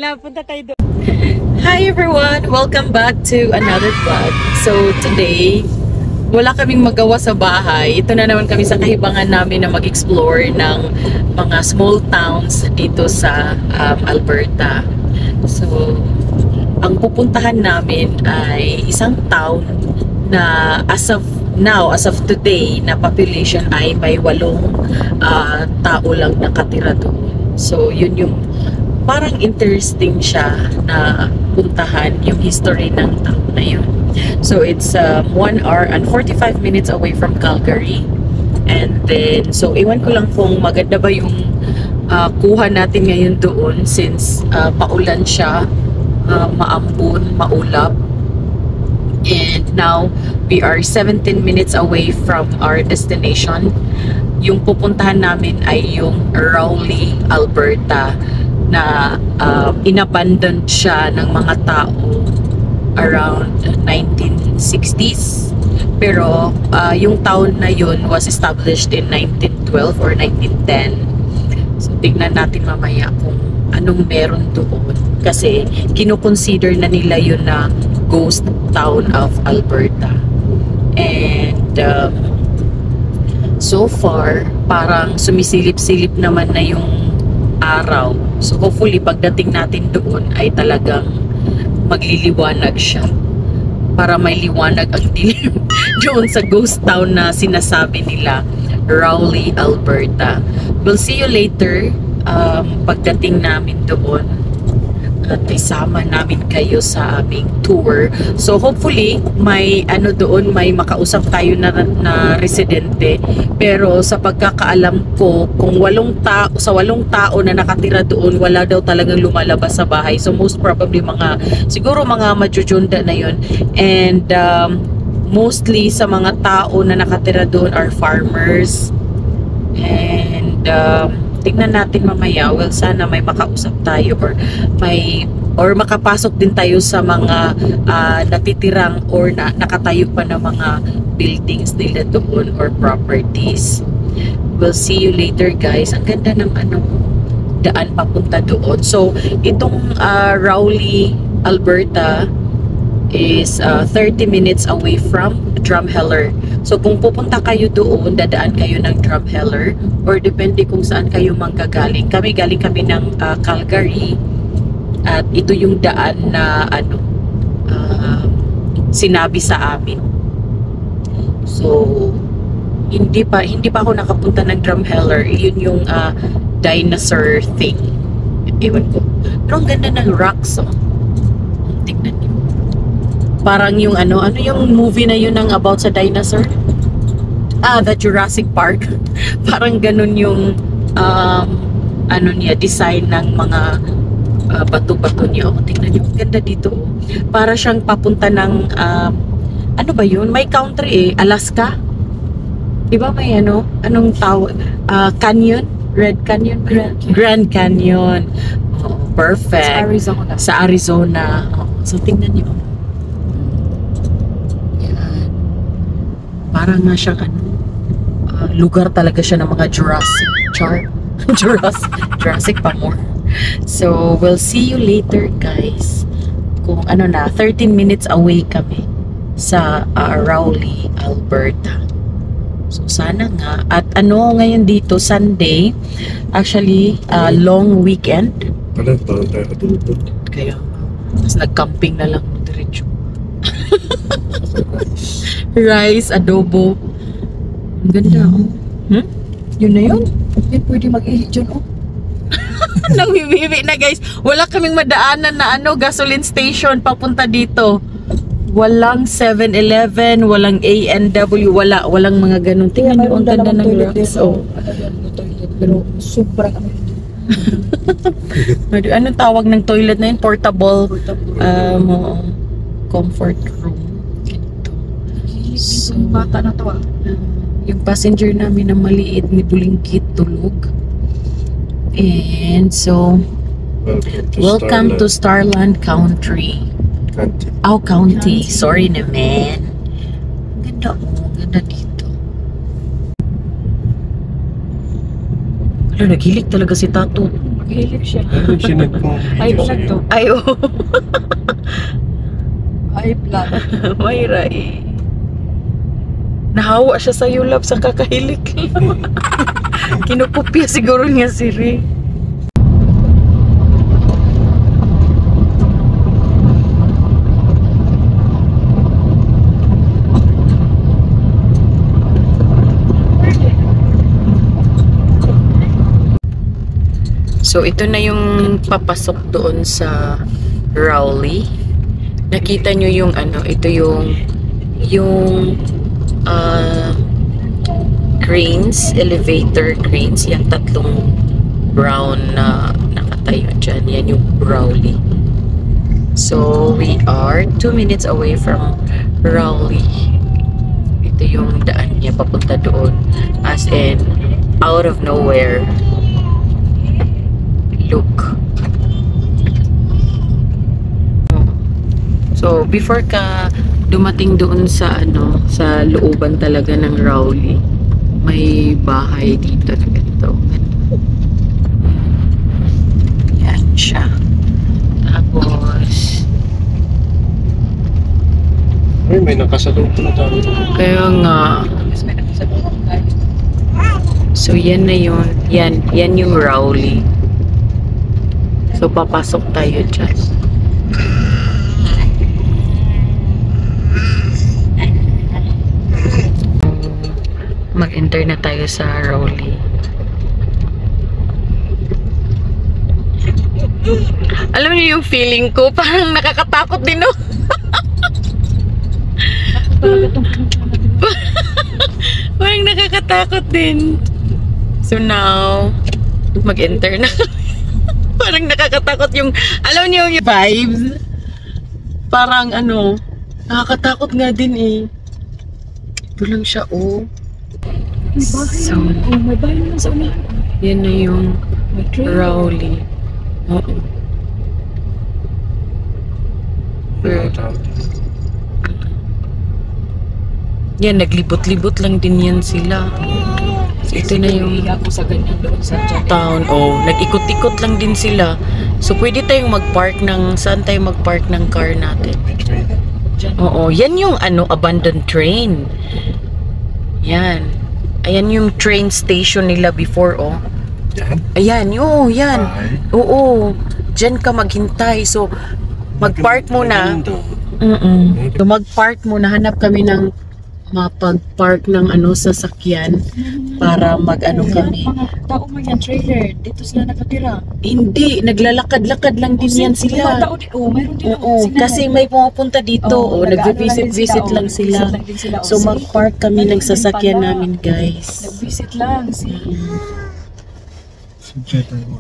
Hala, punta tayo doon. Hi everyone! Welcome back to another vlog. So today, wala kaming magawa sa bahay. Ito na naman kami sa kahibangan namin na mag-explore ng mga small towns dito sa Alberta. So, ang pupuntahan namin ay isang town na as of today na population ay may 8 tao lang nakatira doon. So, yun yung parang interesting siya na puntahan yung history ng town na yun. So it's 1 hour and 45 minutes away from Calgary. And then, so iwan ko lang kung maganda ba yung kuha natin ngayon doon since paulan siya, maambon, maulap. And now, we are 17 minutes away from our destination. Yung pupuntahan namin ay yung Rowley, Alberta, na inabandoned siya ng mga tao around 1960s. Pero yung town na yun was established in 1912 or 1910. So tingnan natin mamaya kung anong meron doon. Kasi kinoconsider na nila yun na ghost town of Alberta. And so far, parang sumisilip-silip naman na yung araw. So hopefully pagdating natin doon ay talagang magliliwanag siya. Para may liwanag ang dilim doon sa ghost town na sinasabi nila, Rowley, Alberta. We'll see you later pagdating namin doon. At isama namin kayo sa aming tour. So hopefully may doon, may makausap tayo na residente. Pero sa pagkakaalam ko, kung 8 tao na nakatira doon, wala daw talagang lumalabas sa bahay. So most probably siguro mga majujunda na yun. And mostly sa mga tao na nakatira doon are farmers. And tingnan natin mamaya, well, sana may makausap tayo or makapasok din tayo sa mga natitirang or nakatayo pa na mga buildings nila doon or properties. We'll see you later, guys. Ang ganda ng daan papunta doon. So itong Rowley, Alberta is 30 minutes away from Drumheller. So kung pupunta kayo doon, dadaan kayo ng Drumheller or depende kung saan kayo manggagaling. Galing kami ng Calgary at ito yung daan na sinabi sa amin. So hindi pa ako nakapunta ng Drumheller. Yun yung dinosaur thing. Ewan ko. Pero ang ganda ng rocks, oh. Tingnan niyo. Parang yung yung movie na yun ng about sa dinosaur? The Jurassic Park. Parang ganun yung design ng mga bato-bato niya. Oh, tingnan niyo, ganda dito. Para siyang papunta ng ano ba yun? May country Alaska. Di ba may anong tawag? Canyon? Red Canyon? Grand Canyon. Oh, perfect. Sa Arizona. Oh, so tingnan niyo. Parang nga siyang lugar talaga siya ng mga Jurassic Jurassic pa more. So we'll see you later, guys. Kung 13 minutes away kami sa Rowley, Alberta. So sana nga at ngayon dito Sunday, actually long weekend. Kaya mas nag-camping na lang diretso. Rice, adobo. Ang ganda, oh. Yun na yun. Yan, pwede mag-ihi dyan, oh. Nangwiwiwi na, guys. Wala kaming madaanan na gasoline station papunta dito. Walang 7-Eleven, walang A&W, walang mga ganun. Tingnan nyo, ang ganda ng rocks, oh. Pero sobra kami. Anong tawag ng toilet na yun? Portable. Comfort room. So, bata na to yung passenger namin na maliit ni Bulingkit tulog. And so welcome to Starland Country. County. Sorry naman. Ganda, ganda dito. Nagilig talaga si Tato. Mahilig siya. Ay, sinag ko. Ay, vlog to. Ay, oh. Ay, vlog. Mayra eh. Nahawa siya sa love sa kakahilik. Kinukopya siguro niya si Ray. So, ito na yung papasok doon sa Rowley. Nakita nyo yung ano, ito yung cranes, elevator cranes, yung tatlong brown na nakatayo dyan. Yan yung Rowley. So, we are 2 minutes away from Rowley. Ito yung daan niya papunta doon. As in, out of nowhere. Look. So, before ka dumating doon sa ano, sa looban talaga ng Rowley, may bahay dito na ganito. Yan siya. Tapos, Ay, may nakasalong na tayo. kaya nga, so yan na yun. Yan yung Rowley. So, papasok tayo dyan. Mag-enter na tayo sa Rowley. Alam niyo yung feeling ko, parang nakakatakot din, no? Parang nakakatakot din. So now, mag-enter na. Parang nakakatakot yung, alam niyo yung vibes. Parang ano, nakakatakot nga din eh. Ito lang siya, oh. May bahay So, naman. Oh, may bahay naman sa unahan. yan na yung May train. Rowley. Oo. Yan, naglibot-libot lang din yan sila. Ito na yung Iiyak ko sa ganyan doon sa town. Oh, nag-ikot-ikot lang din sila. So, pwede tayong mag-park ng, saan tayo mag-park ng car natin? Oo, yan yung ano, abandoned train. Yan. Ayan yung train station nila before, oh. Yan? Ayan, oo, yan. Ay. Oo, dyan ka maghintay. So, mag-park muna. Maganda. So, mag-park muna. Hanap kami ng mapag-park ng ano, sasakyan para mag-ano kami. Mga tao man yan, trailer. Dito sila nakatira. Hindi, naglalakad-lakad lang din yan Mga sila. tao din. Oh, mayroon din. Oo, kasi may pumupunta dito. Oo, Nag-visit-visit lang sila. So, mag-park kami ng sasakyan namin, guys. Nag-visit lang. Sige tayo.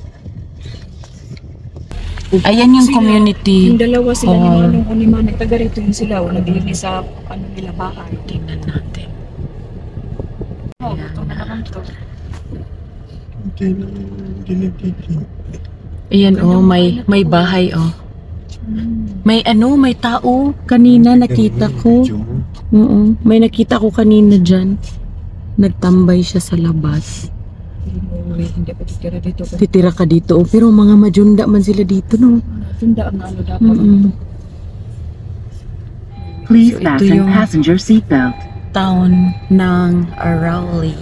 Ayan yung Sila, community. Yung dalawa sila ni Oo. Manong o ni Manong. Taga rito yung sila. O, naglilinis sa ano nila bahay. Tingnan natin. Oh, ito na naman to. Hindi na dinititi. Ayan, oh, may bahay, oh. May ano, may tao. Kanina nakita ko. Oo, may nakita ko kanina dyan. Nagtambay siya sa labas. Hindi pa titira dito. Titira ka dito, oh. Pero mga majunda man sila dito, no? Tunda ang ano dapat. Mm-mm. Please So, ito fasten yung passenger seatbelt. town ng Rowley.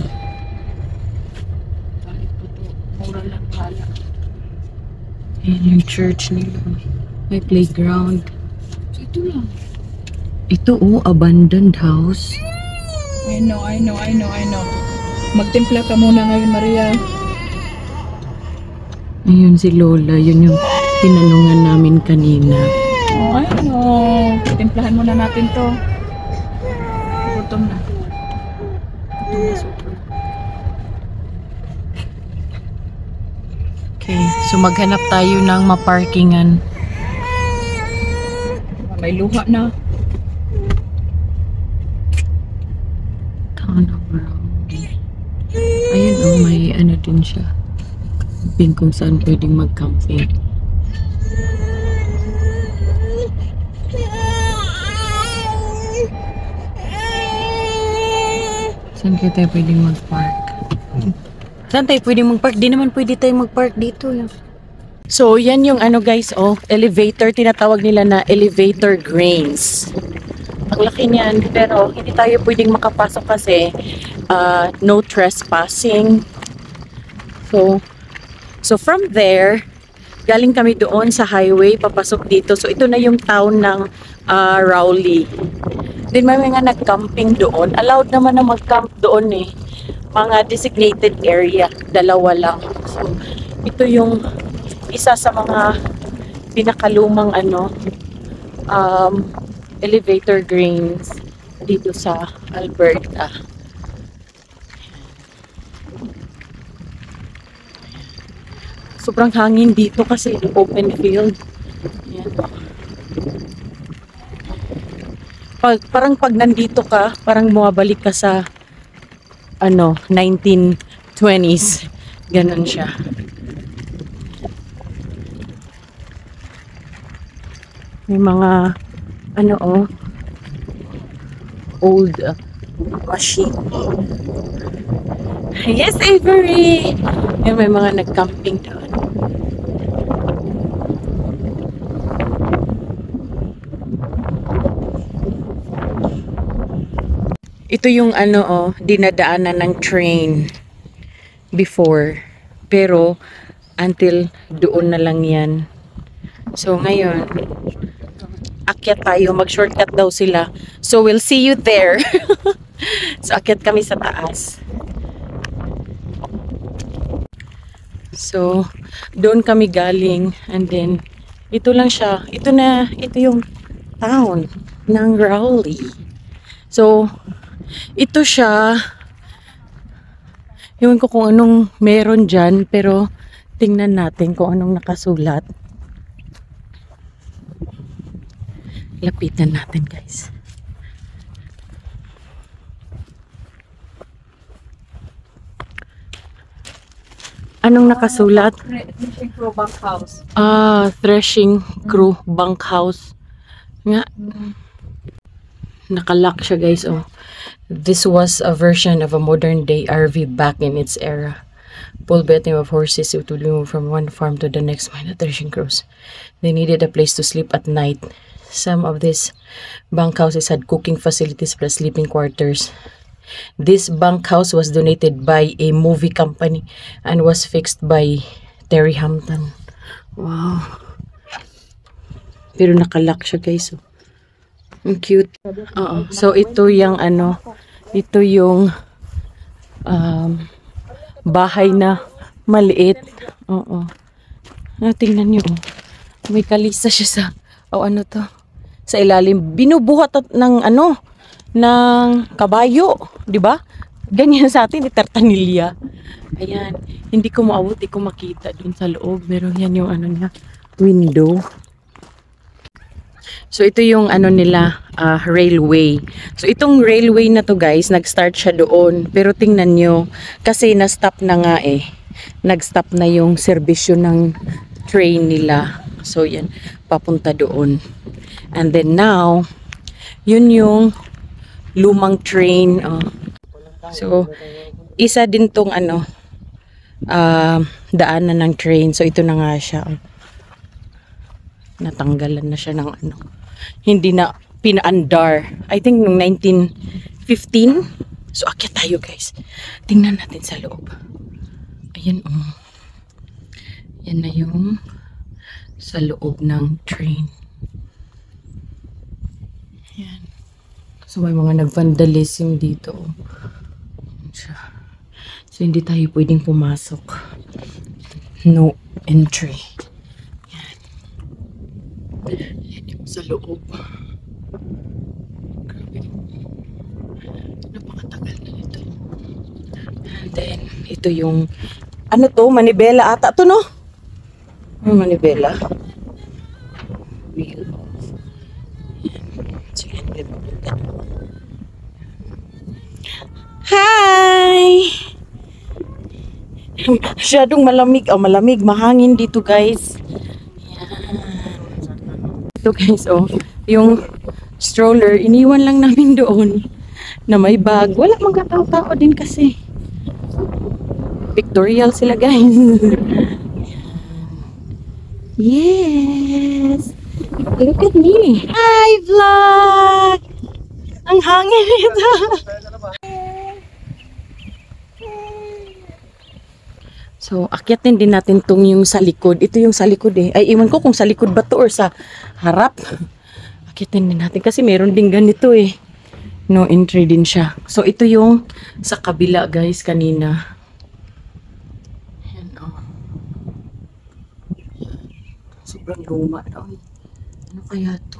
Kahit po to, mura lang pala. Ayan yung church nila. May playground. So, ito lang. Ito, oh, abandoned house. I know. Magtimpla ka muna ngayon, Maria. Ayun si Lola, yun yung tinanungan namin kanina. Oh, I know. Timplahan muna natin to. Gutom na. Super. Okay, so maghanap tayo ng maparkingan. May luha na. Town of Rowley. Ayun, oh, may ano din siya. Camping kung saan pwedeng mag-camping. Saan kaya tayo pwedeng mag-park? Saan tayo pwedeng mag-park? Di naman pwede tayo mag-park dito. So, yan yung ano guys, oh, elevator. Tinatawag nila na elevator grains. Ang laki niyan, pero hindi tayo pwedeng makapasok kasi no trespassing. So from there, galing kami doon sa highway, papasok dito. So ito na yung town ng Rowley. Then may mga nag-camping doon. Allowed naman na mag-camp doon eh. Mga designated area, dalawa lang. So ito yung isa sa mga pinakalumang elevator grains dito sa Alberta. Sobrang hangin dito kasi open field. Ayan. Parang pag nandito ka, parang bumabalik ka sa 1920s. Ganon siya. May mga old machine. Yes, Avery! Yan, may mga nag-camping doon. Ito yung dinadaanan ng train before. Pero, until doon na lang yan. So, ngayon, akyat tayo. Mag-shortcut daw sila. So, we'll see you there. So, akyat kami sa taas. So, doon kami galing. And then, ito lang siya. Ito yung town ng Rowley. So, ito siya. Ewan ko kung anong meron dyan. Pero, tingnan natin kung anong nakasulat. Lapitan natin, guys. Anong nakasulat? Threshing Crew Bunkhouse. Threshing Crew Bunkhouse. Nga. Nakalock siya, guys. Oh. This was a version of a modern day RV back in its era. Pulled by a team of horses to move from one farm to the next by the threshing crews. They needed a place to sleep at night. Some of these bunkhouses had cooking facilities plus sleeping quarters. This bunkhouse was donated by a movie company and was fixed by Terry Hampton. Wow. Pero nakalock siya, guys. Oh. Ang cute. Oo. So ito yung ito yung bahay na maliit. Oo. Tingnan niyo. May kalisa siya sa sa ilalim. Binubuhat ng ng kabayo, 'di ba? Ganyan sa atin, tartanilya. Ayan, hindi ko maabot, hindi ko makita dun sa loob. Pero yan yung niya, window. So ito yung nila, railway. So itong railway na to, guys, nag-start siya doon. Pero tingnan nyo, kasi na-stop na nga eh. Nag-stop na yung serbisyo ng train nila. So yan, papunta doon. And then now, yun yung lumang train. So, isa din tong daanan ng train. So, ito na nga siya. Natanggalan na siya ng hindi na pinaandar. I think noong 1915. So, akyat tayo, guys. Tingnan natin sa loob. Ayan, yan na yung sa loob ng train. Ayan. So, may mga nag-vandalism dito. So, hindi tayo pwedeng pumasok. No entry. Yan. Yan yung sa loob. Grabe. Napakatagal na ito. And then, ito yung manibela ata to, no? Manibela. Wheel off. Yan. So, yan. Hi! Masyadong malamig. Malamig. Mahangin dito, guys. Yan. Ito, guys, yung stroller, iniwan lang namin doon na may bag. Wala mga tao-tao din kasi. Pictorial sila, guys. Yes! Look at me! Hi, vlog! Ang hangin nito! So, akyatin din natin tong yung sa likod. Ito yung sa likod eh. Ay, iwan ko kung sa likod ba to or sa harap. Akyatin din natin kasi meron din ganito eh. No entry din siya. So, ito yung sa kabila guys kanina. Ayan o. Sobrang luma daw. Ano kaya to?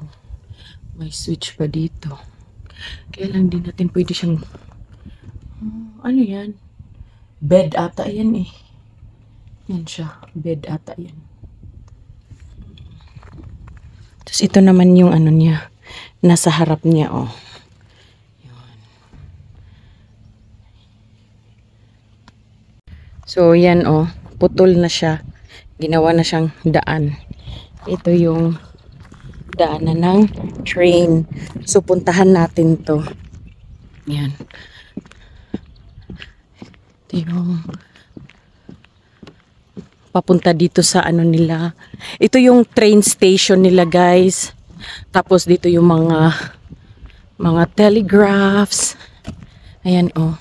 May switch pa dito. Kaya lang din natin pwede siyang... ano yan? Bed ata yan eh. Yan siya. Bed ata yan. Tapos ito naman yung ano niya. Nasa harap niya oh. Yan. So yan oh. Putol na siya. Ginawa na siyang daan. Ito yung daanan ng train. So puntahan natin to. Yan. Ito yung papunta dito sa ano nila. Ito yung train station nila guys. Tapos dito yung mga telegraphs. Ayan oh.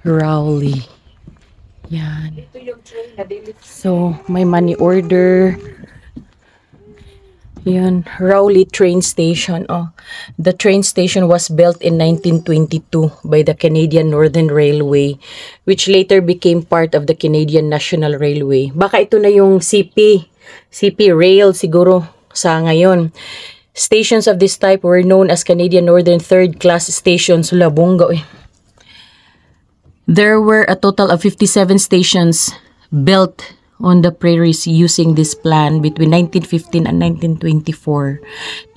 Rowley. Yan. So may money order. Yan, Rowley train station. Oh, the train station was built in 1922 by the Canadian Northern Railway, which later became part of the Canadian National Railway. Baka ito na yung CP Rail siguro sa ngayon. Stations of this type were known as Canadian Northern Third Class Stations. Labongga eh. There were a total of 57 stations built on the prairies using this plan between 1915 and 1924.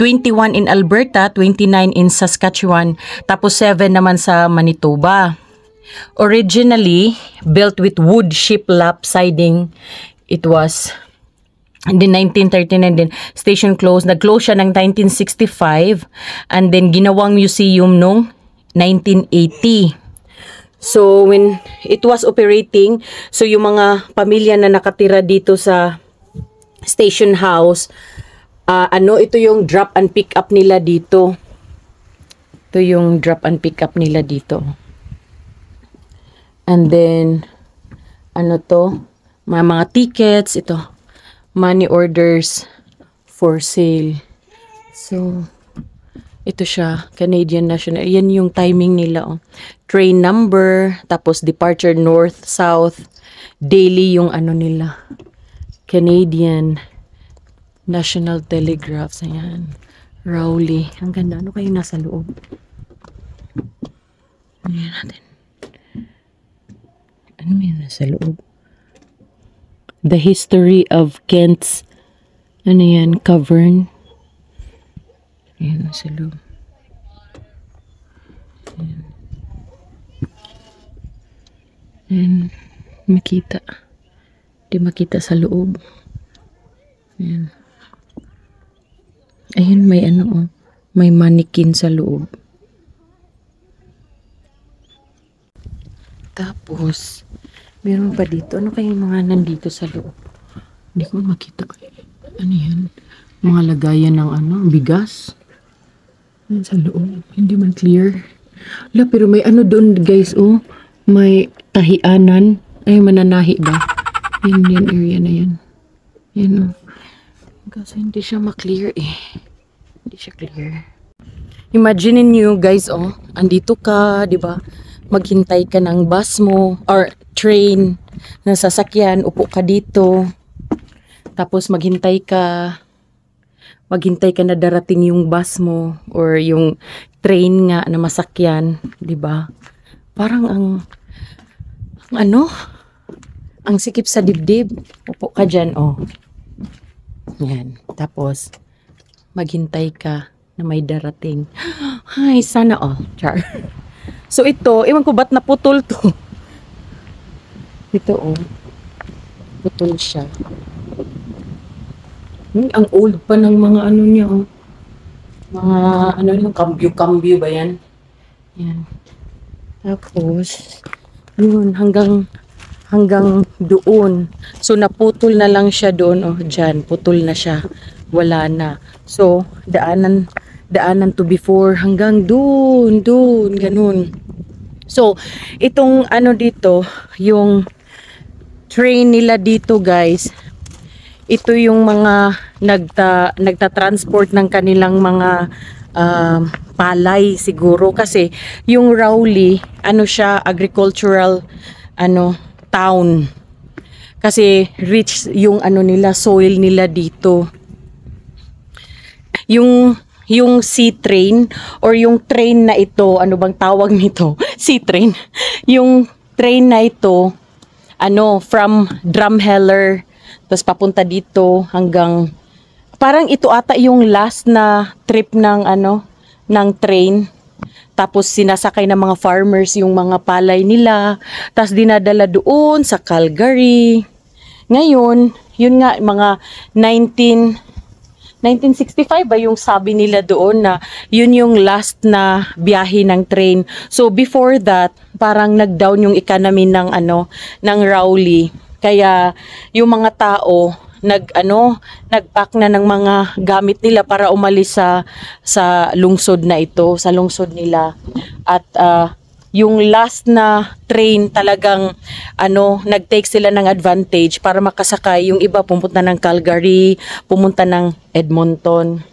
21 in Alberta, 29 in Saskatchewan, tapos 7 naman sa Manitoba. Originally built with wood shiplap siding, it was in 1939 din station closed. Nag-close siya ng 1965 and then ginawang museum nung 1980. So, when it was operating, so yung mga pamilya na nakatira dito sa station house, ito yung drop and pick up nila dito. Ito yung drop and pick up nila dito. And then, mga tickets, ito, money orders for sale. So, ito siya, Canadian National. Yan yung timing nila. Oh. Train number, tapos departure north, south, daily yung nila. Canadian National Telegraphs. Ayan. Rowley. Ang ganda. Ano kayo nasa loob? Ayan natin. Ano may nasa loob? The history of Kent's Cavern. Ayan, nasa loob. Ayan. Ayan, makita. Di makita sa loob. Ayan. Ayan, may may mannequin sa loob. Tapos, meron pa dito. Ano kayong mga nandito sa loob? Hindi ko makita. Ano yan? Mga lagayan ng bigas. Yan sa loob. Hindi man clear. Pero may doon guys, oh. May tahianan. Ay, mananahi ba? Yan area na yan. Yan, oh. Kasi hindi siya ma-clear eh. Hindi siya clear. Imagine niyo guys, oh. Andito ka, di ba? Maghintay ka ng bus mo or train na sasakyan. Upo ka dito. Tapos maghintay ka na darating yung bus mo or yung train nga na masakyan, 'di ba? Parang ang sikip sa dibdib. Upo ka diyan, oh. Yan. Tapos maghintay ka na may darating. Ay, sana all. Char. So ito, ewan ko ba't naputol to. Ito, oh. Putol siya. Ang old pa ng mga niya, oh. Mga, yung cambio ba yan? Yan. Tapos, yun, hanggang hanggang doon. So naputol na lang siya doon, oh, dyan, putol na siya. Wala na. So daanan to before hanggang doon, ganun. So itong ano dito, yung train nila dito, guys. Ito yung mga nagta-transport ng kanilang mga palay siguro, kasi yung Rowley, ano siya, agricultural town. Kasi rich yung ano nila, soil nila dito. Yung sea train or yung train na ito, ano bang tawag nito? Sea train. Yung train na ito, from Drumheller, tapos papunta dito hanggang, parang ito ata yung last na trip ng ng train. Tapos sinasakay ng mga farmers yung mga palay nila, tapos dinadala doon sa Calgary. Ngayon, yun nga, mga 1965 ba yung sabi nila doon na yun yung last na biyahe ng train. So before that, parang nag-down yung economy ng ng Rowley. Kaya yung mga tao nag-pack na ng mga gamit nila para umalis sa lungsod na ito, sa lungsod nila. At yung last na train talagang nag-take sila ng advantage para makasakay. Yung iba pumunta ng Calgary, pumunta ng Edmonton.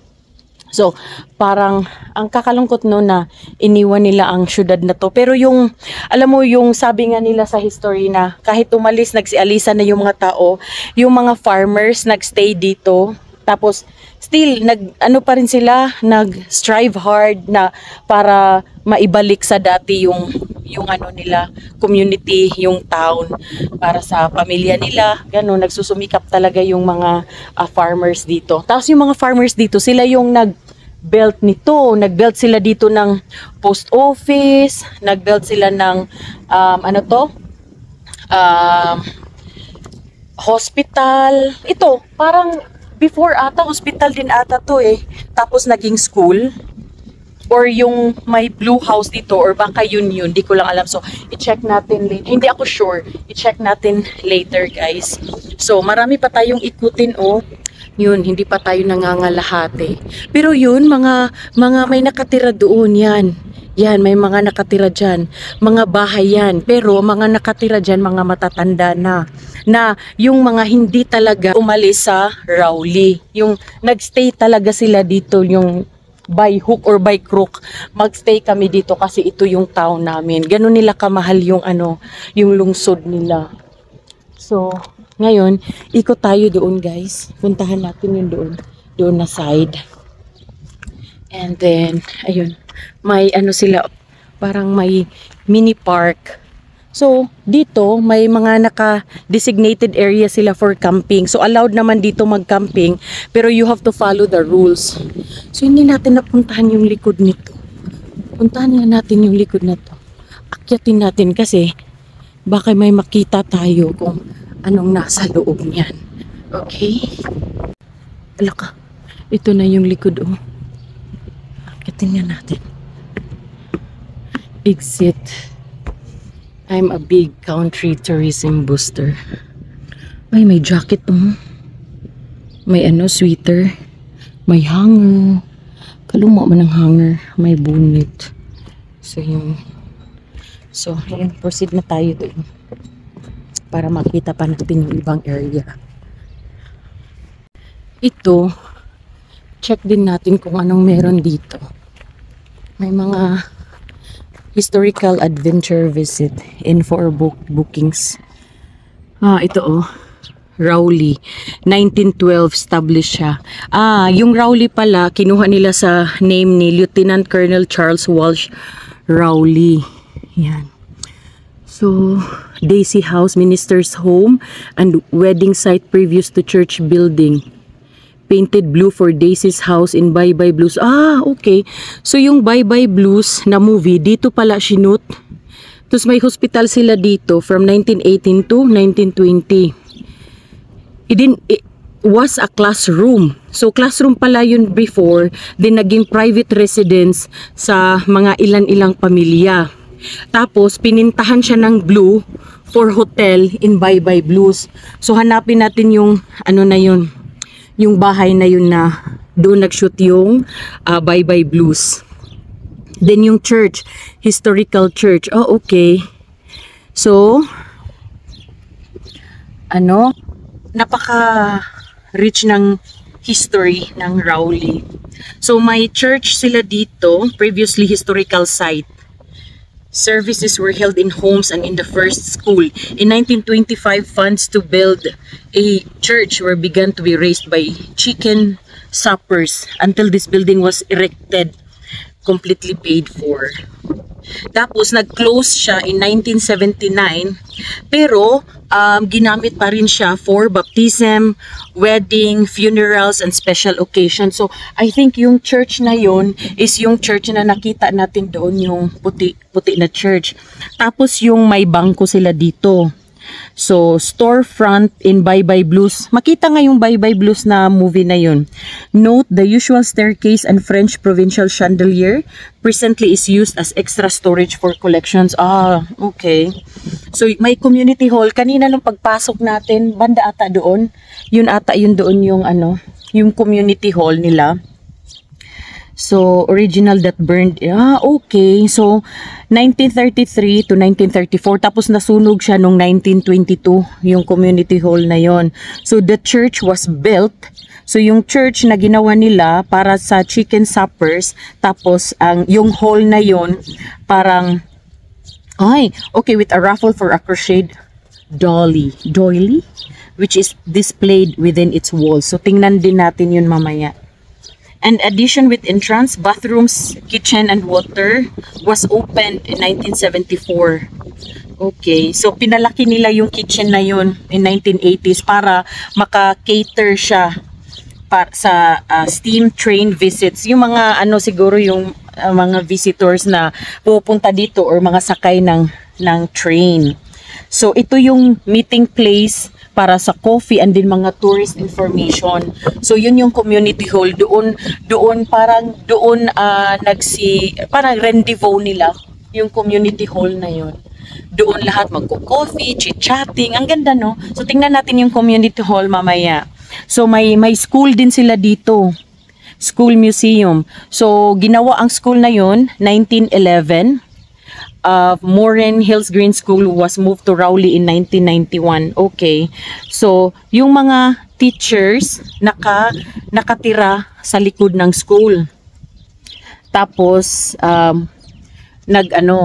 So, parang ang kakalungkot no na iniwan nila ang syudad na to. Pero yung, alam mo, yung sabi nga nila sa history na kahit umalis, nagsialisan na yung mga tao, yung mga farmers nagstay dito. Tapos, still, pa rin sila, nag-strive hard na para maibalik sa dati yung nila, community, yung town, para sa pamilya nila. Gano'n, nagsusumikap talaga yung mga farmers dito. Tapos yung mga farmers dito, sila yung nag-build nito. Nag-build sila dito ng post office, nag-build sila ng, hospital. Ito, parang before ata, hospital din ata to eh. Tapos naging school. Or yung may blue house dito, or baka yun, di ko lang alam. So, i-check natin later. Hindi ako sure. I-check natin later, guys. So, marami pa tayong ikutin, oh. Yun, hindi pa tayo nangangalahati. Pero yun, mga may nakatira doon, yan. Yan, may mga nakatira dyan. Mga bahay yan. Pero, mga nakatira dyan, mga matatanda na yung mga hindi talaga umalis sa Rowley. Yung nagstay talaga sila dito, yung by hook or by crook, magstay kami dito kasi ito yung town namin. Ganun nila kamahal yung yung lungsod nila. So, ngayon, ikot tayo doon, guys. Puntahan natin yung doon na side. And then, ayun, may sila, parang may mini park. So, dito, may mga naka-designated area sila for camping. So, allowed naman dito mag-camping, pero you have to follow the rules. So, hindi natin napuntahan yung likod nito. Puntahan nga natin yung likod na to. Akyatin natin kasi baka may makita tayo kung anong nasa loob niyan. Okay? Alaka, ito na yung likod, oh. Akyatin nga natin. Exit. I'm a big country tourism booster. Ay, may jacket to. May sweater. May hanger. Kaluma man ang hanger. May bonnet. So, yun. So, ayun. Proceed na tayo doon. Para makita pa natin yung ibang area. Ito, check din natin kung anong meron dito. May mga historical adventure visit, info or bookings. Ito oh, Rowley, 1912 established siya. Yung Rowley pala, kinuha nila sa name ni Lieutenant Colonel Charles Walsh Rowley. Yan. So, Daisy House, Minister's Home, and wedding site previous to church building. Painted blue for Daisy's house in Bye Bye Blues. Okay. So, yung Bye Bye Blues na movie, dito pala sinut. Tapos may hospital sila dito from 1918 to 1920. It was a classroom. So, classroom pala yun before. Then, naging private residence sa mga ilan-ilang pamilya. Tapos, pinintahan siya ng blue for hotel in Bye Bye Blues. So hanapin natin yung ano na yun, yung bahay na yun na doon nag-shoot yung Bye Bye Blues. Then yung church, historical church. Oh, okay. So, ano, napaka-rich ng history ng Rowley. So, may church sila dito, previously historical site. Services were held in homes and in the first school. In 1925, funds to build a church were begun to be raised by chicken suppers until this building was erected, completely paid for. Tapos nag-close siya in 1979, pero ginamit pa rin siya for baptism, wedding, funerals, and special occasions. So I think yung church na yon is yung church na nakita natin doon, yung puti na church. Tapos yung may bangko sila dito. So, storefront in Bye Bye Blues. Makita nga yung Bye Bye Blues na movie na yun. Note, the usual staircase and French provincial chandelier presently is used as extra storage for collections. Ah, okay. So, may community hall. Kanina nung pagpasok natin, banda ata doon. Yun ata yun doon yung ano, yung community hall nila. So, original that burned. Ah, okay. So, 1933 to 1934. Tapos nasunog siya nung 1922, yung community hall na yon. So, the church was built. So, yung church na ginawa nila para sa chicken suppers. Tapos, yung hall na yon parang, ay, okay, with a raffle for a crocheted doily, which is displayed within its walls. So, tingnan din natin yun mamaya. And addition with entrance, bathrooms, kitchen, and water was opened in 1974. Okay, so pinalaki nila yung kitchen na yun in 1980s para maka-cater siya para sa steam train visits. Yung mga ano siguro yung mga visitors na pupunta dito or mga sakay ng train. So ito yung meeting place para sa coffee and din mga tourist information. So yun yung community hall doon parang parang rendezvous nila yung community hall na yun. Doon lahat magko-coffee, chit-chatting. Ang ganda, no? So tingnan natin yung community hall mamaya. So may school din sila dito. School museum. So ginawa ang school na yun 1911. Morin Hills Green School was moved to Rowley in 1991. Okay. So, yung mga teachers nakatira sa likod ng school. Tapos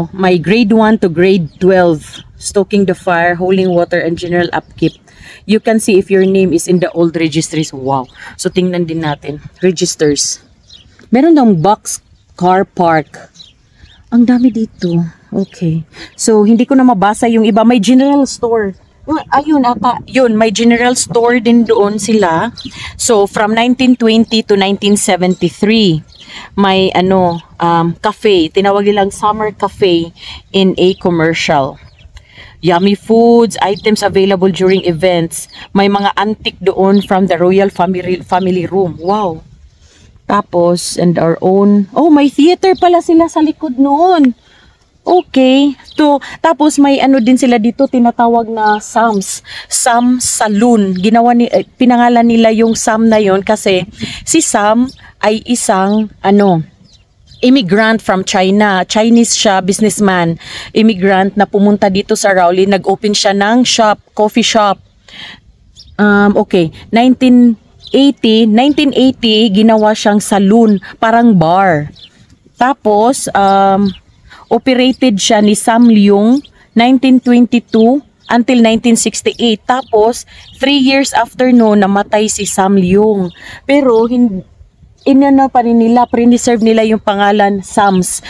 may grade 1 to grade 12, stoking the fire, holding water, and general upkeep. You can see if your name is in the old registries. Wow. So, tingnan din natin. Registers. Meron daw box car park. Ang dami dito. Okay. So, hindi ko na mabasa yung iba. May general store. Ayun ata. Yun, may general store din doon sila. So, from 1920 to 1973, may cafe. Tinawag nilang summer cafe in a commercial. Yummy foods, items available during events. May mga antique doon from the royal family room. Wow. Tapos, and our own. Oh, may theater pala sila sa likod noon. Okay. So, tapos may din sila dito tinatawag na Sam's Saloon. Pinangalan nila yung Sam na yon kasi si Sam ay isang immigrant from China. Chinese siya, businessman. Immigrant na pumunta dito sa Rowley. Nag-open siya ng coffee shop. Okay. 1980, ginawa siyang saloon, parang bar. Tapos, operated siya ni Sam Leung 1922 until 1968. Tapos 3 years after no, namatay si Sam Leung. Pero preserve nila yung pangalan Sam's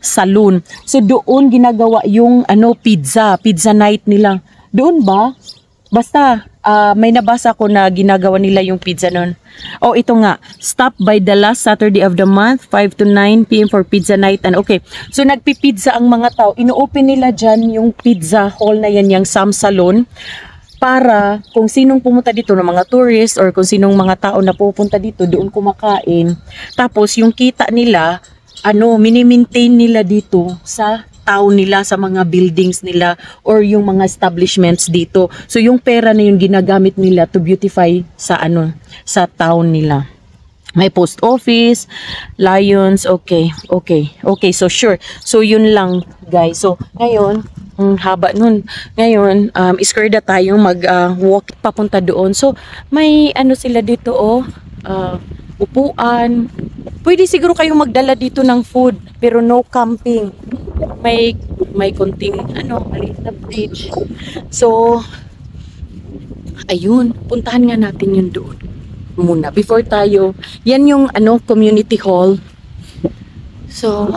Saloon. So doon ginagawa yung pizza night nila. Doon ba? Basta may nabasa ko na ginagawa nila yung pizza noon. Oh, ito nga. Stop by the last Saturday of the month, 5 to 9 p.m. for pizza night. And okay. So, nagpipizza ang mga tao. Ino-open nila dyan yung pizza hall na yan, yung Sam's Saloon. Para kung sinong pumunta dito ng mga tourists or kung sinong mga tao na pupunta dito, doon kumakain. Tapos, yung kita nila, mini-maintain nila dito sa town nila, sa mga buildings nila, or yung mga establishments dito. So yung pera na yun ginagamit nila to beautify sa sa town nila. May post office, Lions, okay, so sure. So yun lang guys. So ngayon, haba nun. Ngayon, iskerda tayong mag-walk papunta doon. So may sila dito upuan. Pwede siguro kayong magdala dito ng food, pero no camping. May konting maliit na bridge. So ayun, puntahan nga natin yun doon muna before tayo. Yan yung community hall. So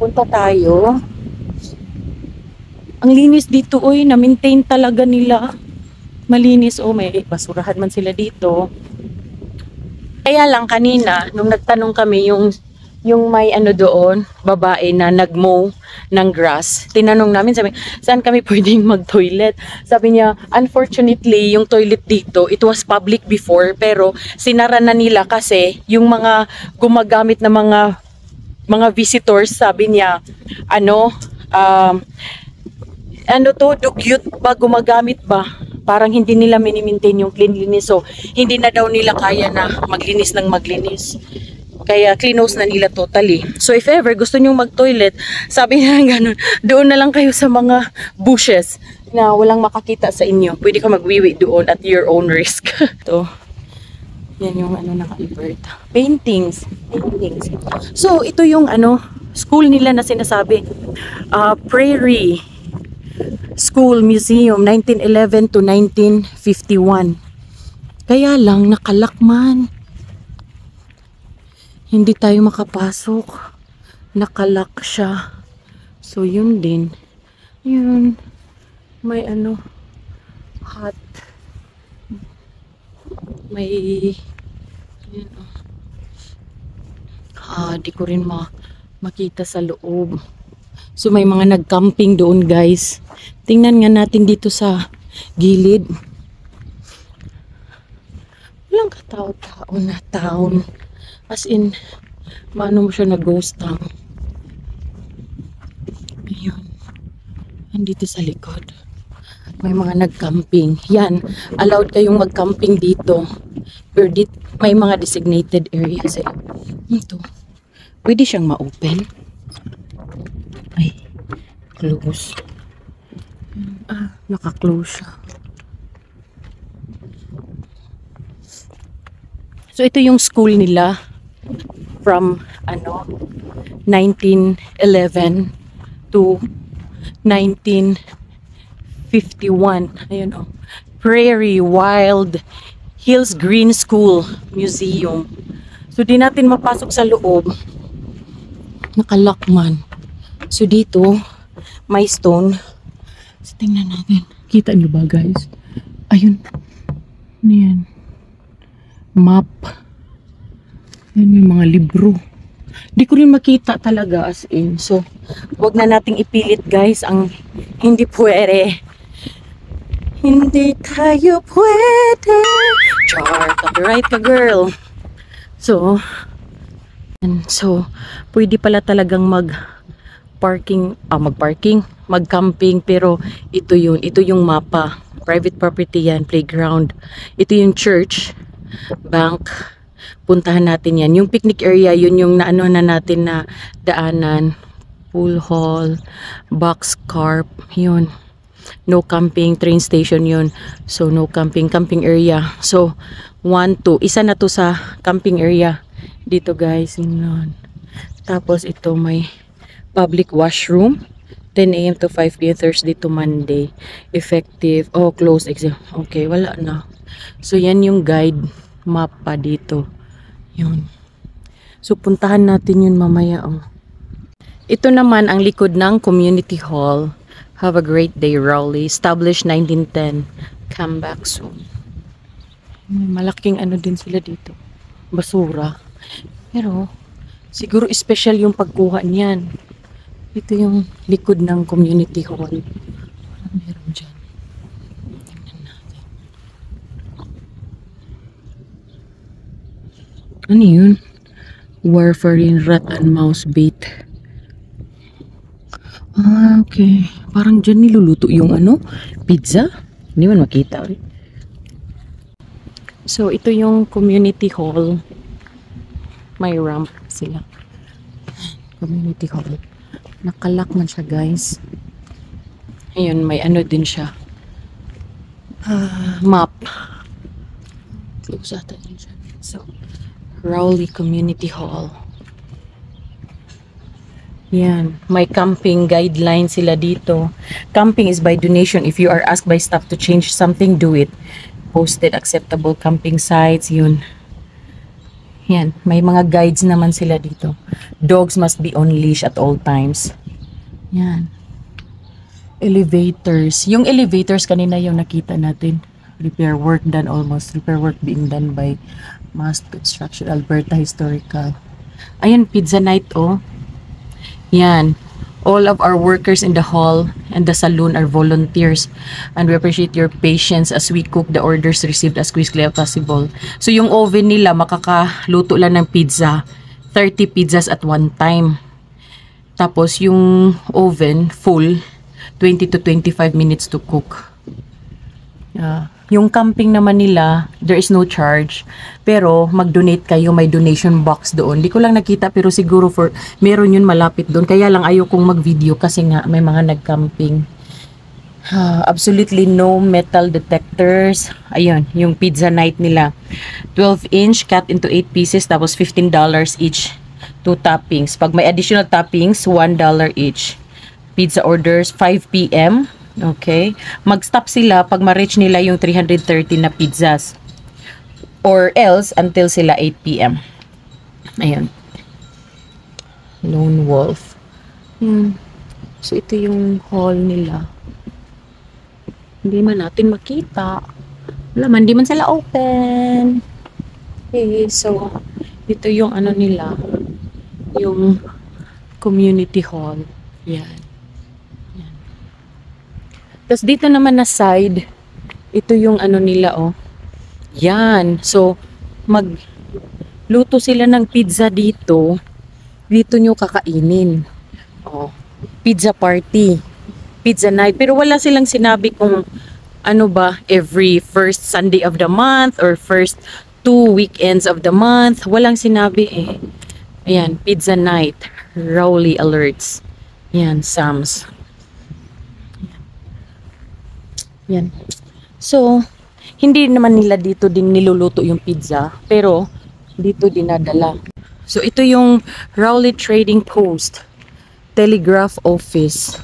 punta tayo. Ang linis dito, na-maintain talaga nila. Malinis, may basurahan man sila dito. Kaya lang kanina, nung nagtanong kami, yung may doon, babae na nagmow ng grass, tinanong namin, sabi, saan kami pwedeng mag-toilet? Sabi niya, unfortunately, yung toilet dito, it was public before, pero sinara na nila kasi yung mga gumagamit na mga visitors, sabi niya, dugyot ba, gumagamit ba? Parang hindi nila minimaintain yung cleanliness. So, hindi na daw nila kaya na maglinis ng maglinis. Kaya, cleanose na nila totally. So, if ever gusto nyong mag-toilet, sabi niya ganun, doon na lang kayo sa mga bushes na walang makakita sa inyo. Pwede ka magwiwi doon at your own risk. So, yan yung naka-invert. Paintings. So, ito yung school nila na sinasabi. Prairie School Museum, 1911 to 1951. Kaya lang, nakalakman. Hindi tayo makapasok. Nakalak siya. So, yun din. Yun. May hot. May yun, di ko rin makita sa loob. So, may mga nag-camping doon, guys. Tingnan nga natin dito sa gilid. Walang katao-tao na town. As in, maano mo siya na ghost town. Ayun. Andito sa likod. May mga nag-camping. Yan. Allowed kayong mag-camping dito. Pero may mga designated areas. Ito. Pwede siyang ma-open. Ay, close. Naka-close siya. So, ito yung school nila from 1911 to 1951. Ayun Prairie Wild Hills Green School Museum. So, di natin mapasok sa loob. Nakalakman. So, dito may stone. So, tingnan natin. Kita nyo ba, guys? Ayun. Ano yan? Map. Yan yung mga libro. Di ko rin makita talaga as in. So, wag na nating ipilit, guys, ang hindi pwede. Hindi tayo pwede. Char, copyright ka, girl. So, pwede pala talagang mag-camping, pero ito yung mapa. Private property yan, playground. Ito yung church, bank. Puntahan natin yan. Yung picnic area, yun yung na natin na daanan. Pool hall, box carp, yun. No camping, train station yun. So, no camping area. So, 1, 2. Isa na to sa camping area. Dito, guys. Yun. Tapos, ito may public washroom. 10 a.m. to 5 p.m. Thursday to Monday. Effective. Close exam. Okay, wala na. So, yan yung guide map pa dito. Yun. So, puntahan natin yun mamaya. Ito naman ang likod ng community hall. Have a great day, Rowley. Established 1910. Come back soon. Malaking din sila dito. Basura. Pero, siguro special yung pagkuha niyan. Ito yung likod ng community hall. Meron dyan. Tingnan natin. Ano yun? Warfarin rat and mouse bait. Ah, okay. Parang dyan niluluto yung ano, pizza. Hindi man makita. So, ito yung community hall. May ramp sila. Community hall. Nakalak man siya, guys. Ayun, may ano din siya. Map. Close ata din siya. So, Rowley Community Hall. Yan. May camping guidelines sila dito. Camping is by donation. If you are asked by staff to change something, do it. Posted acceptable camping sites. Yun. Yan. May mga guides naman sila dito. Dogs must be on leash at all times. Yan. Elevators. Yung elevators kanina yung nakita natin. Repair work done almost. Repair work being done by Mast Construction, Alberta Historical. Ayan, pizza night, oh. Yan. All of our workers in the hall and the saloon are volunteers, and we appreciate your patience as we cook the orders received as quickly as possible. So yung oven nila makakaluto lang ng pizza, 30 pizzas at one time. Tapos yung oven full, 20 to 25 minutes to cook. Yung camping naman nila, there is no charge. Pero mag-donate kayo, may donation box doon. Di ko lang nakita pero siguro meron yun malapit doon. Kaya lang ayokong mag-video kasi nga may mga nag-camping. Absolutely no metal detectors. Ayun, yung pizza night nila. 12-inch cut into 8 pieces tapos $15 each. 2 toppings. Pag may additional toppings, $1 each. Pizza orders 5 p.m. Okay. Mag-stop sila pag ma-reach nila yung 330 na pizzas. Or else until sila 8 p.m. Ayan. Lone Wolf. So, ito yung hall nila. Hindi man natin makita. Wala man, hindi man sila open. Okay, so, ito yung ano nila. Yung community hall. Yan. Tapos dito naman na side, ito yung ano nila, oh. Yan. So, magluto sila ng pizza dito. Dito nyo kakainin. Oh. Pizza party. Pizza night. Pero wala silang sinabi kung ano ba, every first Sunday of the month or first 2 weekends of the month. Walang sinabi eh. Ayan, pizza night. Rowley alerts. Yan, Sam's. Yan. So, hindi naman nila dito din niluluto yung pizza, pero dito dinadala. So, ito yung Rowley Trading Post, Telegraph Office.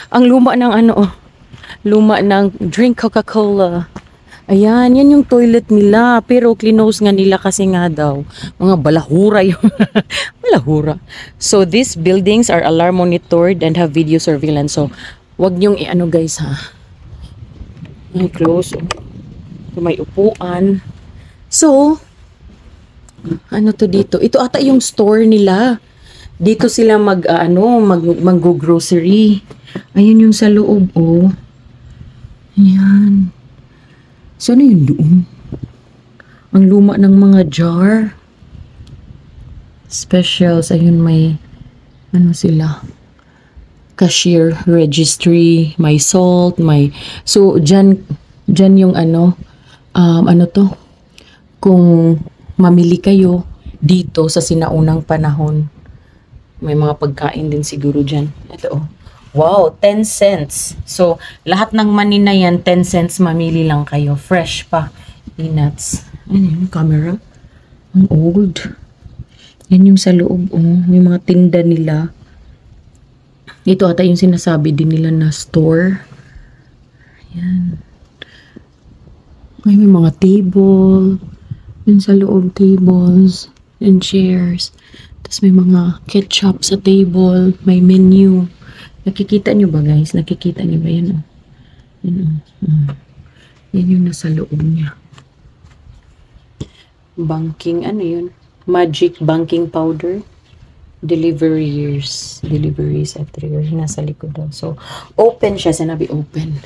Ang luma ng ano, oh, luma ng drink Coca-Cola. Ayan, yan yung toilet nila, pero clinose nga nila kasi nga daw, mga balahura yung, balahura. So, these buildings are alarm monitored and have video surveillance. So, wag niyong i-ano guys ha. Ay, close. So, may upuan. So, ano to dito? Ito ata yung store nila. Dito sila mag-grocery. Ayun yung sa loob, oh. Ayan. So, ano yun doon? Ang luma ng mga jar. Specials. Ayun, may ano sila. Cashier registry, may salt, may so dyan yung ano to kung mamili kayo dito sa sinaunang panahon may mga pagkain din siguro dyan. Ito oh. Wow, 10 cents. So lahat ng money na yan 10 cents mamili lang kayo, fresh pa. Peanuts. Ano yung camera? Ang old. Yan yung sa loob oh, yung mga tinda nila. Ito ata yung sinasabi din nila na store. Ayan. May mga table. Yun sa loob, tables and chairs. Tapos may mga ketchup sa table. May menu. Nakikita nyo ba guys? Nakikita nyo ba yan? Yan, yan yung nasa loob niya. Banking, ano yun? Magic banking powder. Deliveries at 3 years. Nasa likod daw. So, open siya. Sinabi open.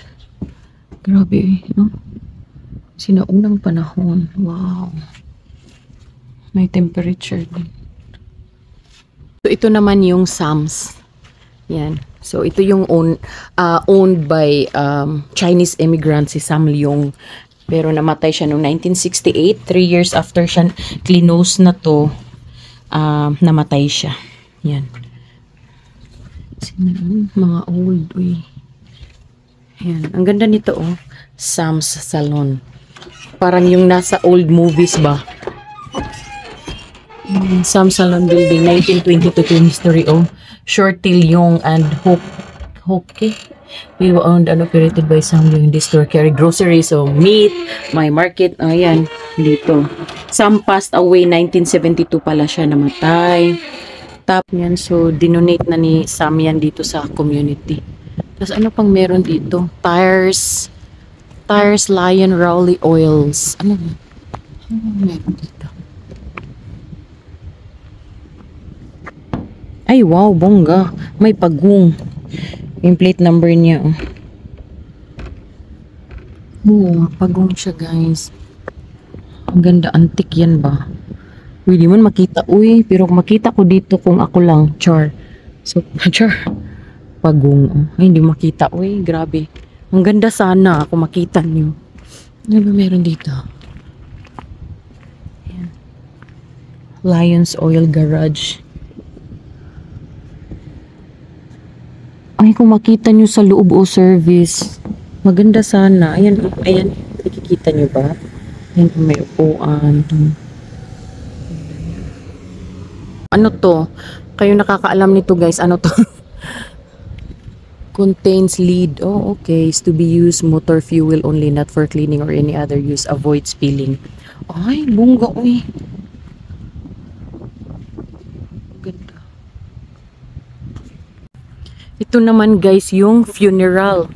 Grabe. No? Sinaunang panahon. Wow. May temperature din. So, ito naman yung Sam's. Yan. So ito yung owned by Chinese immigrant si Sam Leong. Pero namatay siya noong 1968. 3 years after siya clinose na to, namatay siya. Yan. Mga old. Uy. Yan. Ang ganda nito oh. Sam's Salon. Parang yung nasa old movies ba? Sam's Salon Building, 1922 history oh. Shorty Leong and Hoke. We were owned and operated by Sam Leong. This store carry groceries, so meat, my market. Ayan, dito. Sam passed away, 1972 pala siya namatay. Tap yan, so dinonate na ni Sam yan dito sa community. Tapos ano pang meron dito? Tires, Lion Rowley Oils. Ano meron dito? Ay, wow, bongga. May pagong. Yung plate number niya. Oh, pagong siya, guys. Ang ganda, antik yan ba? Uy, di man makita. Uy, pero makita ko dito kung ako lang. Char. So, char. Pagong. Ay, hindi makita. Uy, grabe. Ang ganda sana ako makita niyo. Ano ba meron dito? Ayan. Lions Oil Garage. Ay, kung makita nyo sa loob o service, maganda sana. Ayan, ayan. Nakikita nyo ba? Ayan, may upuan. Ano to? Kayo nakakaalam nito, guys. Ano to? Contains lead. Oh, okay. Is to be used motor fuel only, not for cleaning or any other use. Avoid spilling. Ay, bungga, uy. Ganda. Ito naman guys yung funeral.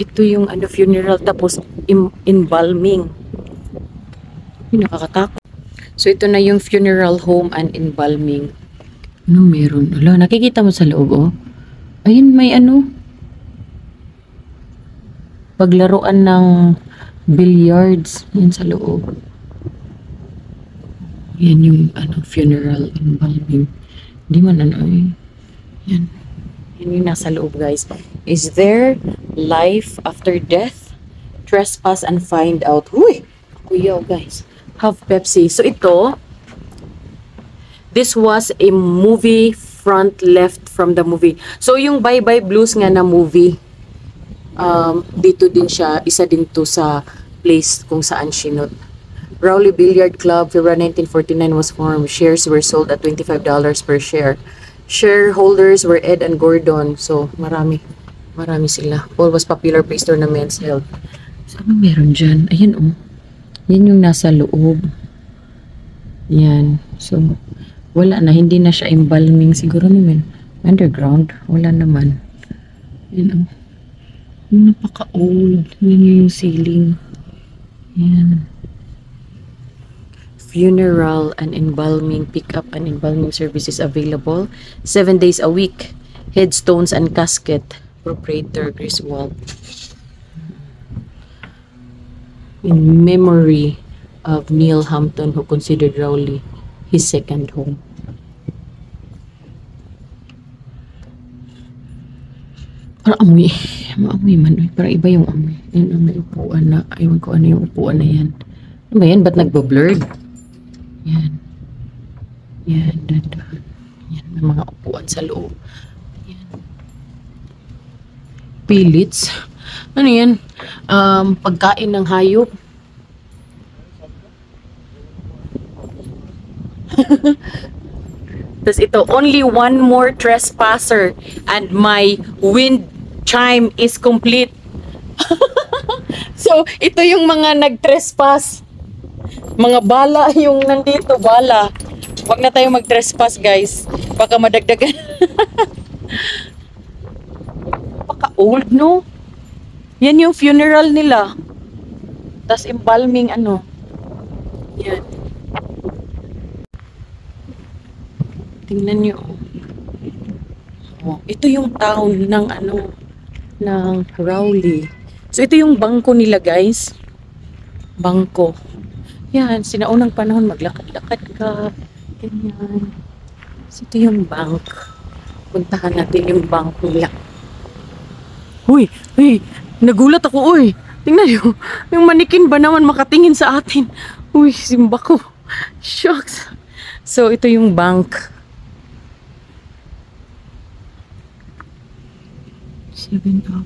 Ito yung funeral tapos embalming. Yung nakakatakot. So ito na yung funeral home and embalming. Ano meron? Wala, nakikita mo sa loob oh. Ayun may paglaruan ng billiards. Yan sa loob. Yan yung funeral embalming. Di man yan. Yan yung nasa loob, guys. Is there life after death? Trespass and find out. Uy! Kuya, guys. Have Pepsi. So, this was a movie front left from the movie. So, yung Bye Bye Blues nga na movie, dito din siya, isa din to sa place kung saan sinot. Rowley Billiard Club, February 1949 was formed. Shares were sold at $25 per share. Shareholders were Ed and Gordon. So, marami sila. Paul was popular place store na Men's Health. So, ano meron dyan? Ayan, oh. Yan yung nasa loob. Yan. So, wala na. Hindi na siya embalming. Siguro naman. Underground. Wala naman. Yan, oh. Yung napaka-old. Yan yung ceiling. Yan. Funeral and embalming, pickup and embalming services available 7 days a week. Headstones and casket. Proprietor Griswold. In memory of Neil Hampton, who considered Rowley his second home. Para amoy. Maamoy man. Para iba yung amoy. Yan ang may upuan na. Aywan ko ano yung upuan na yan. Ano ba yan? Ba't nagbo-blurred? Yan. Yan, dandan. Yan, may mga upuan sa loob. Yan. Pellets. Ano yan? Pagkain ng hayop. Tapos ito, only one more trespasser and my wind chime is complete. So, ito yung mga nag-trespass. Mga bala yung nandito, bala. Huwag na tayo mag-trespass, guys. Baka madagdagan. Baka old, no? Yan yung funeral nila. Tas embalming, Yan. Tingnan nyo. Oh, ito yung town ng ng Rowley. So, ito yung bangko nila, guys. Bangko. Yan, sinaunang panahon, maglakad-lakad ka. Ganyan. So, ito yung bank. Puntahan natin yung bank nila. Uy, nagulat ako, uy. Tingnan nyo, yung manikin ba naman makatingin sa atin? Uy, simba ko. Shucks. So, ito yung bank. 7 up.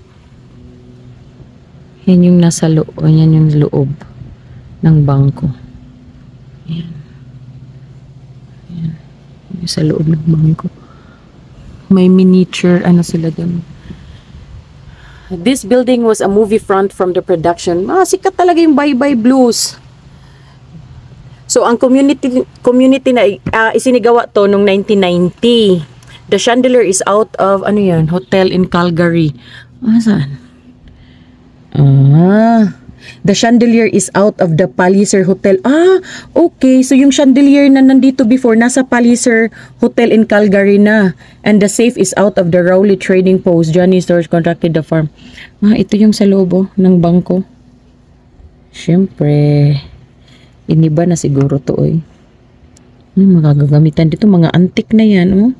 Yan yung nasa loob. Yan yung loob ng bangko. Yan. Yan. Yung sa loob ng bangko. May miniature, ano sila dun. This building was a movie front from the production. Sikat talaga yung Bye Bye Blues. So, ang community na isinigawa to noong 1990. The chandelier is out of, ano yan, hotel in Calgary. Saan? The chandelier is out of the Palliser Hotel. Okay. So, yung chandelier na nandito before, nasa Palliser Hotel in Calgary na. And the safe is out of the Rowley Trading Post. Johnny Stores contracted the farm. Ito yung sa lobo ng bangko. Siyempre, iniba na siguro to, oy. Ano magagamitan dito? Mga antik na yan, oh.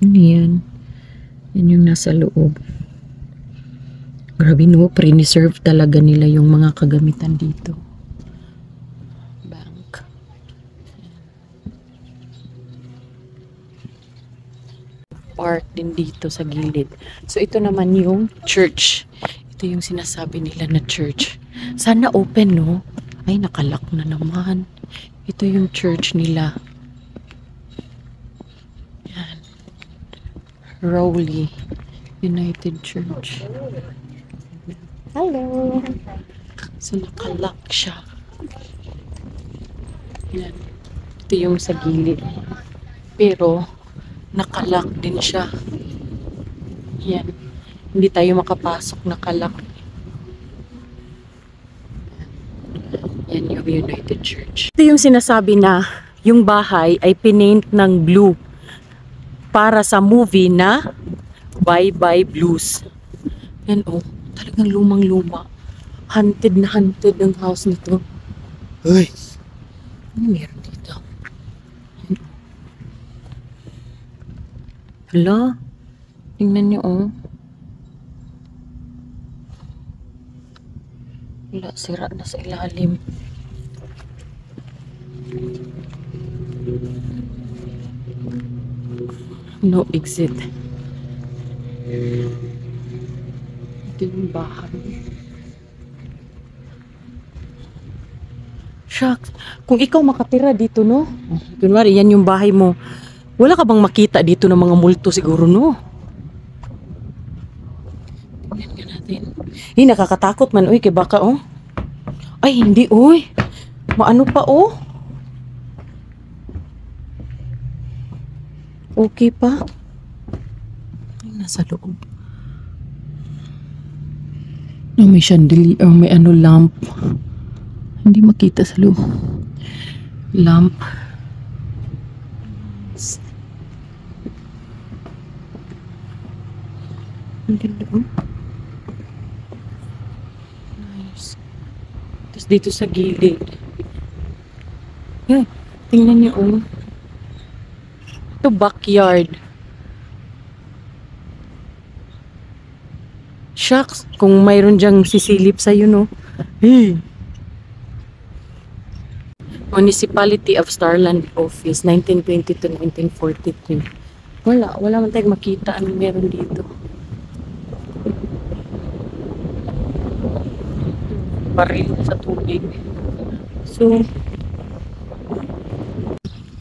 Ano yan? Yan yung nasa loob. Grabe, no, pre-reserve talaga nila yung mga kagamitan dito. Bank. Park din dito sa gilid. So, ito naman yung church. Ito yung sinasabi nila na church. Sana open, no? Ay, nakalock na naman. Ito yung church nila. Yan. Rowley United Church. Hello. So, nakalock siya. Yan. Ito yung sa gilid. Pero, nakalock din siya. Yan. Hindi tayo makapasok, nakalock. Yan yung United Church. Ito yung sinasabi na yung bahay ay pinaint ng blue para sa movie na Bye Bye Blues. Yan, oh. Talagang lumang-luma. Haunted na haunted ang house nito. Ay! Ano meron dito? Hala? Tingnan niyo, oh. Wala, sira na sa ilalim. No exit. Ito yung bahay. Shucks. Kung ikaw makatira dito, no? Kunwari, yan yung bahay mo. Wala ka bang makita dito ng mga multo siguro, no? Tingnan ka natin. Nakakatakot man, uy, kay baka, oh. Ay, hindi, uy. Maano pa, oh. Okay pa. Ay, nasa loob. May chandelier, may ano, lamp. Hindi makita sa loob. Lamp. Ang ganda, oh. Nice. Tapos dito sa gilid. Tingnan niyo, oh. Ito backyard. Shucks, kung mayroon dyang sisilip sa'yo, no? Municipality of Starland Office, 1920 to 1943. Wala man tayong makita ano meron dito. Baril sa tubig. So,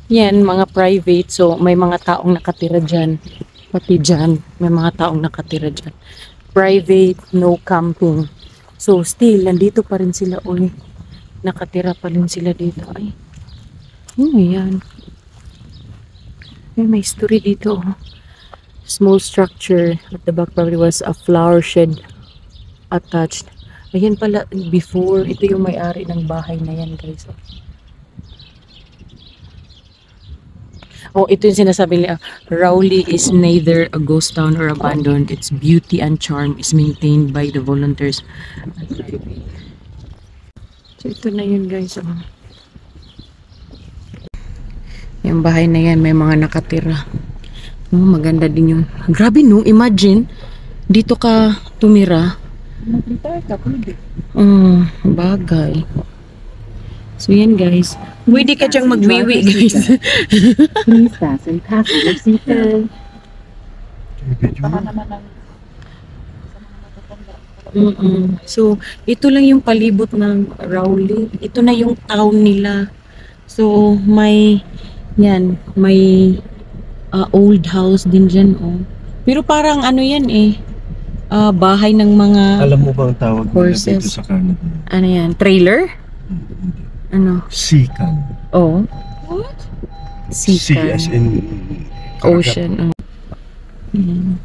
yan, mga private. So, may mga taong nakatira dyan. Pati dyan, may mga taong nakatira dyan. Private, no camping. So, still, nandito pa rin sila, uy. Nakatira pa rin sila dito. Ay, yan. May story dito. Small structure at the back probably was a flower shed attached. Ayan pala, before, ito yung may-ari ng bahay na yan, guys. Oh, ito yung sinasabi nila. Rowley is neither a ghost town or abandoned. Its beauty and charm is maintained by the volunteers. So, ito na yun, guys. Oh. Yung bahay na yan, may mga nakatira. Oh, maganda din yung... Grabe no, imagine, dito ka tumira. Mag-retire ka, pwede. Oh, bagay. So yan guys. Pwede ka dyang magwiwi guys. Please fasten passenger seatbelt. Baka naman ang So, ito lang yung palibot ng Rowley. Ito na yung town nila. So, may old house din dyan, oh. Pero parang ano yan eh, bahay ng mga, Alam mo ba ang tawag nila Horses. dito sa Canada? ano yan, trailer? Ano? Sikan. Oh. what? Sea as Sikan. in Ocean. Oh. Yan.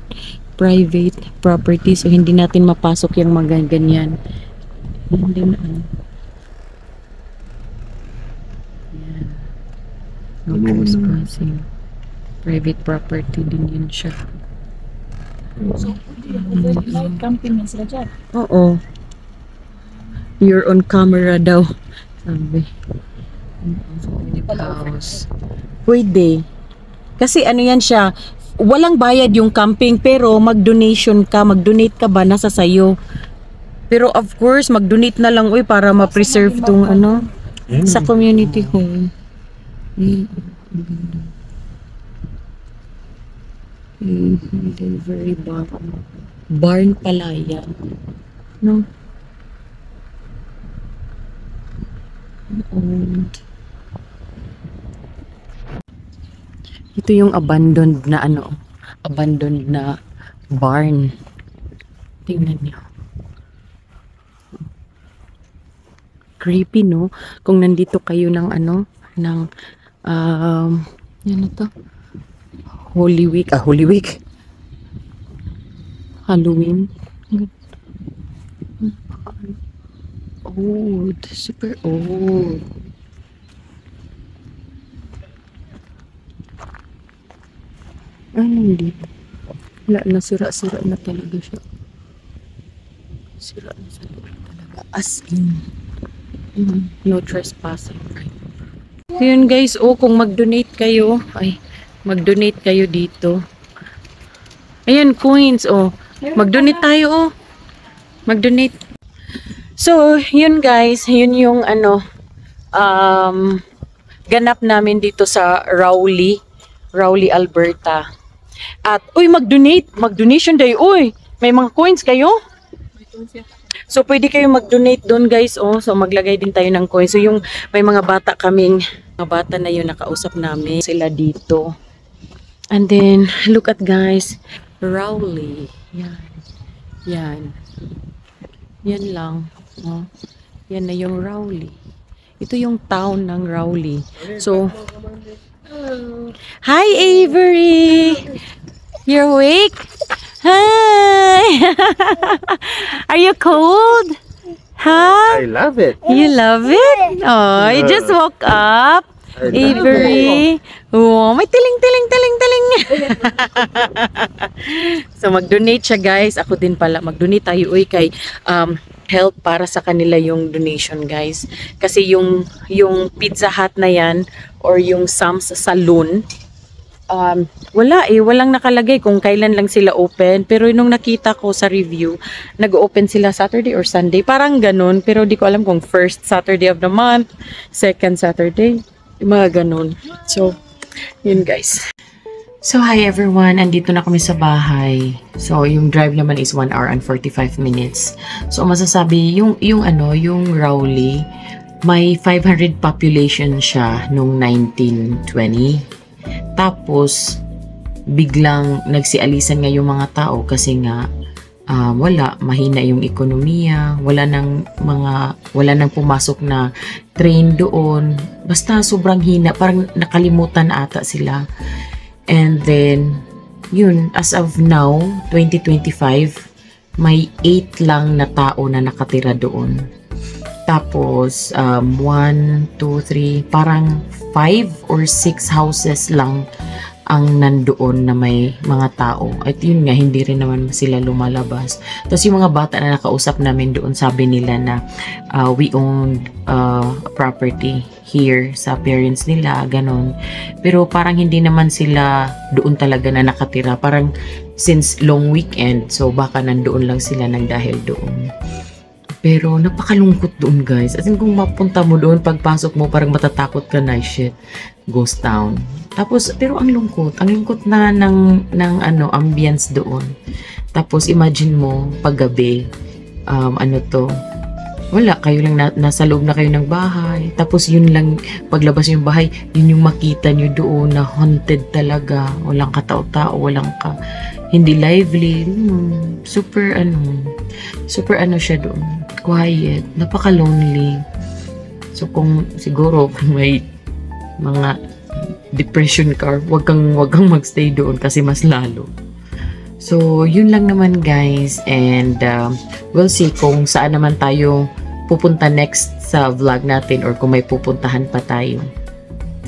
Private property. So, hindi natin mapasok yung mga ganyan. Hindi na, ano. Yan. No trespassing. Private property din yun siya. So, pwede overnight camping yan sila dyan. Oo. You're on camera daw. Sabi. Pwede pala House. Pwede. Kasi ano yan siya, walang bayad yung camping pero mag-donation ka, mag-donate ka ba, nasa sayo. Pero of course, mag-donate na lang uy para ma-preserve tong ano, Yan. sa community hall. Yan. Ang ganda. Delivery barn. Barn pala yan. No? Old. Ito yung abandoned na ano, abandoned na barn. Tingnan niyo. Creepy no? Kung nandito kayo ng ano, ng yan na to. Holy Week, Holy Week. Halloween. Old, super old. Ano dito? Wala na, sira-sira na talaga siya. Sira na sa loob talaga. As in. No trespassing. So yun guys, kung mag-donate kayo, mag-donate kayo dito. Ayan, coins, Mag-donate tayo, Mag-donate. So, yun guys, yun yung ano, ganap namin dito sa Rowley, Alberta. At, mag-donation day, may mga coins kayo? So, pwede kayo mag-donate doon guys, So, maglagay din tayo ng coins. So, yung may mga bata na yun nakausap namin sila dito. And then, look at guys, Rowley. Yan. Yan lang. Yan na yung Rowley. Ito yung town ng Rowley. So, hi Avery! You're awake? Hi! Are you cold? Huh? I love it. You love it? Oh, you just woke up. Avery. Oh, may tiling. So, mag-donate siya guys. Ako din pala. Mag-donate tayo kay help para sa kanila yung donation guys. Kasi yung Pizza Hut na yan or yung Sam's Saloon, walang nakalagay kung kailan lang sila open. Pero nung nakita ko sa review, nag-open sila Saturday or Sunday. Parang ganun. Pero di ko alam kung first Saturday of the month, second Saturday. Mga ganun. So, yun guys. So, hi everyone. Andito na kami sa bahay. So, yung drive naman is 1 hour and 45 minutes. So, masasabi, yung Rowley, may 500 population siya nung 1920. Tapos, biglang nagsialisan nga yung mga tao kasi nga, mahina yung ekonomiya, wala nang pumasok na train doon. Basta sobrang hina, parang nakalimutan ata sila. And then, yun, as of now, 2025, may 8 lang na tao na nakatira doon. Tapos, 1, 2, 3, parang 5 or 6 houses lang ang nandoon na may mga tao. At yun nga, hindi rin naman sila lumalabas. Tapos yung mga bata na nakausap namin doon, sabi nila na we own property here sa parents nila, ganon. Pero parang hindi naman sila doon talaga na nakatira. Parang since long weekend, so baka nandoon lang sila nang dahil doon. Pero napakalungkot doon, guys. As in, kung mapunta mo doon, pagpasok mo, parang matatakot ka na, shit, ghost town. Tapos, pero ang lungkot na ng ambience doon. Tapos, imagine mo, paggabi, wala, kayo lang nasa loob na kayo ng bahay. Tapos, yun lang, paglabas yung bahay, yun yung makita nyo doon na haunted talaga. Walang katao-tao, hindi lively. Super siya doon. Quiet, napaka-lonely. So, siguro, kung may mga depression ka, wag kang magstay doon kasi mas lalo. So, yun lang naman, guys. And, we'll see kung saan naman tayo pupunta next sa vlog natin or kung may pupuntahan pa tayo.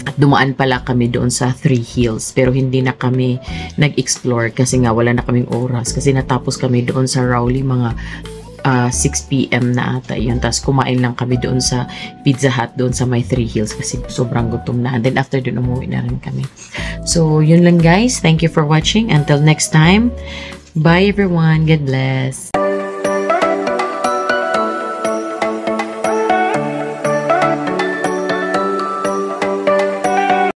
At dumaan pala kami doon sa Three Hills pero hindi na kami nag-explore kasi nga wala na kaming oras kasi natapos kami doon sa Rowley mga 6 PM na ata yun. Tapos kumain lang kami doon sa Pizza Hut doon sa may Three Hills kasi sobrang gutom na. And then after doon umuwi na rin kami. So yun lang, guys. Thank you for watching. Until next time. Bye everyone. God bless.